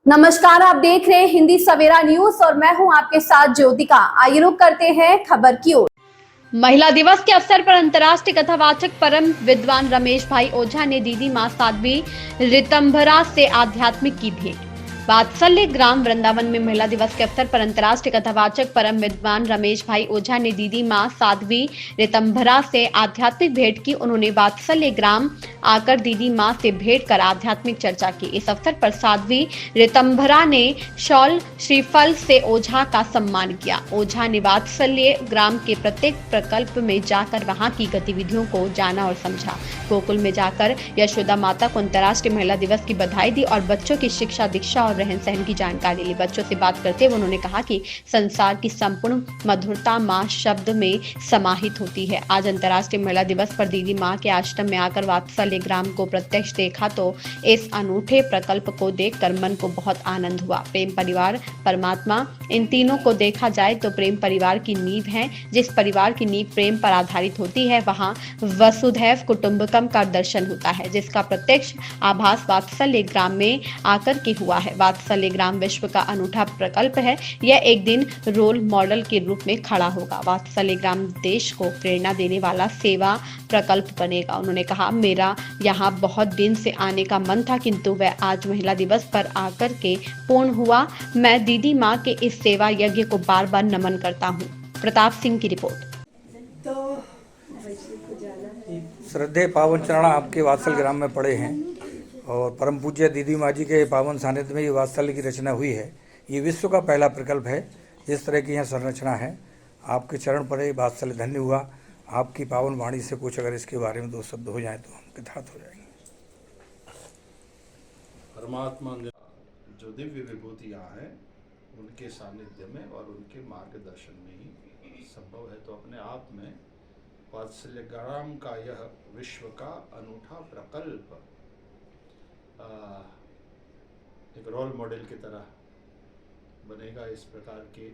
नमस्कार, आप देख रहे हैं हिंदी सवेरा न्यूज और मैं हूं आपके साथ ज्योतिका। आइए रुक करते हैं खबर की ओर। महिला दिवस के अवसर पर अंतर्राष्ट्रीय कथावाचक परम विद्वान रमेश भाई ओझा ने दीदी मां साध्वी ऋतंभरा से आध्यात्मिक की भेंट। वात्सल्य ग्राम वृंदावन में महिला दिवस के अवसर पर अंतर्राष्ट्रीय कथावाचक परम विद्वान रमेश भाई ओझा ने दीदी मां साध्वी ऋतंभरा से आध्यात्मिक भेंट की। उन्होंने वात्सल्य ग्राम आकर दीदी मां से भेंट कर आध्यात्मिक चर्चा की। इस अवसर पर साध्वी ऋतंभरा ने शॉल श्रीफल से ओझा का सम्मान किया। ओझा ने वात्सल्य ग्राम के प्रत्येक प्रकल्प में जाकर वहां की गतिविधियों को जाना और समझा। गोकुल में जाकर यशोदा माता को अंतर्राष्ट्रीय महिला दिवस की बधाई दी और बच्चों की शिक्षा, दीक्षा और रहन सहन की जानकारी ली। बच्चों से बात करते हुए उन्होंने कहा कि संसार की संपूर्ण मधुरता माँ शब्द में समाहित होती है। आज अंतर्राष्ट्रीय महिला दिवस पर दीदी माँ के आश्रम में आकर वात्सल्य ग्राम को प्रत्यक्ष देखा तो इस अनूठे प्रकल्प को देखकर मन को बहुत आनंद हुआ। प्रेम, परिवार, परमात्मा, इन तीनों को देखा जाए तो प्रेम परिवार की नींव है। जिस परिवार की नींव प्रेम पर आधारित होती है वहां वसुधैव कुटुंबकम का दर्शन होता है, जिसका प्रत्यक्ष आभास वात्सल्य ग्राम में आकर के हुआ है। वात्सल्य ग्राम विश्व का अनूठा प्रकल्प है। यह एक दिन रोल मॉडल के रूप में खड़ा होगा। वात्सल्य ग्राम देश को प्रेरणा देने वाला सेवा प्रकल्प बनेगा। उन्होंने कहा, मेरा यहाँ बहुत दिन से आने का मन था किंतु वह आज महिला दिवस पर आकर के पूर्ण हुआ। मैं दीदी माँ के इस सेवा यज्ञ को बार बार नमन करता हूँ। प्रताप सिंह की रिपोर्ट। श्रद्धेय पावन चरण आपके वात्सल ग्राम में पड़े हैं और परम पूज्य दीदी माँ जी के पावन सानिध्य में ये वात्सल्य की रचना हुई है। ये विश्व का पहला प्रकल्प है। जिस तरह की यहाँ संरचना है, आपके चरण पड़े, वात्सल्य धन्य हुआ। आपकी पावन वाणी से कुछ अगर इसके बारे में दो शब्द हो जाए तो हम कृतार्थ हो जाएंगे। परमात्मा जो दिव्य विभूतियाँ हैं उनके सानिध्य में और उनके मार्गदर्शन में ही संभव है। तो अपने आप में वात्सल्य ग्राम का यह विश्व का अनूठा प्रकल्प एक रोल मॉडल की तरह बनेगा। इस प्रकार के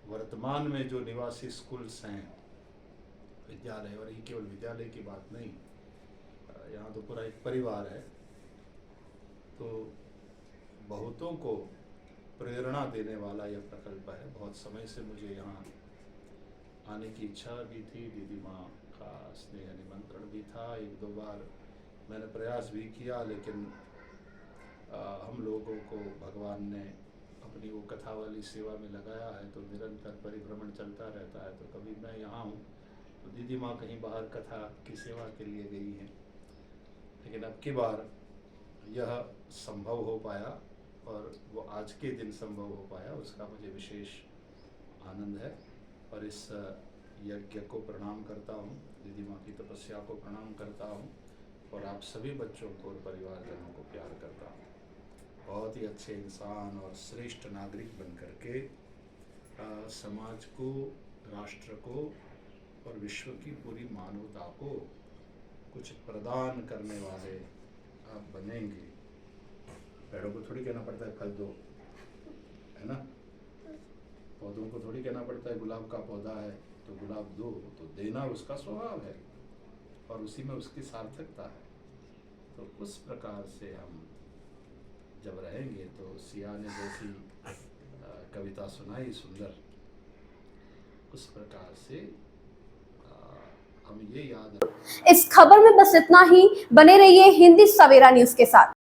वर्तमान में जो निवासी स्कूल्स हैं, विद्यालय, और ये केवल विद्यालय की बात नहीं, यहाँ तो पूरा एक परिवार है, तो बहुतों को प्रेरणा देने वाला यह प्रकल्प है। बहुत समय से मुझे यहाँ आने की इच्छा भी थी। दीदी माँ का स्नेह निमंत्रण भी था। एक दो बार मैंने प्रयास भी किया, लेकिन हम लोगों को भगवान ने अपनी वो कथा वाली सेवा में लगाया है तो निरंतर परिभ्रमण चलता रहता है। तो कभी मैं यहाँ हूँ तो दीदी माँ कहीं बाहर कथा की सेवा के लिए गई हैं, लेकिन अब की बार यह संभव हो पाया और वो आज के दिन संभव हो पाया, उसका मुझे विशेष आनंद है। और इस यज्ञ को प्रणाम करता हूँ, दीदी माँ की तपस्या को प्रणाम करता हूँ और आप सभी बच्चों को और परिवारजनों को प्यार करता हूँ। बहुत ही अच्छे इंसान और श्रेष्ठ नागरिक बन करके समाज को, राष्ट्र को और विश्व की पूरी मानवता को कुछ प्रदान करने वाले आप बनेंगे। पेड़ों को थोड़ी कहना पड़ता है फल दो, है ना? पौधों को थोड़ी कहना पड़ता है गुलाब का पौधा है तो गुलाब दो, तो देना उसका स्वभाव है और उसी में उसकी सार्थकता है। तो उस प्रकार से हम जब रहेंगे तो सिया ने जैसी कविता सुनाई सुंदर, उस प्रकार से हम ये याद रखें। इस खबर में बस इतना ही। बने रहिए हिंदी सवेरा न्यूज के साथ।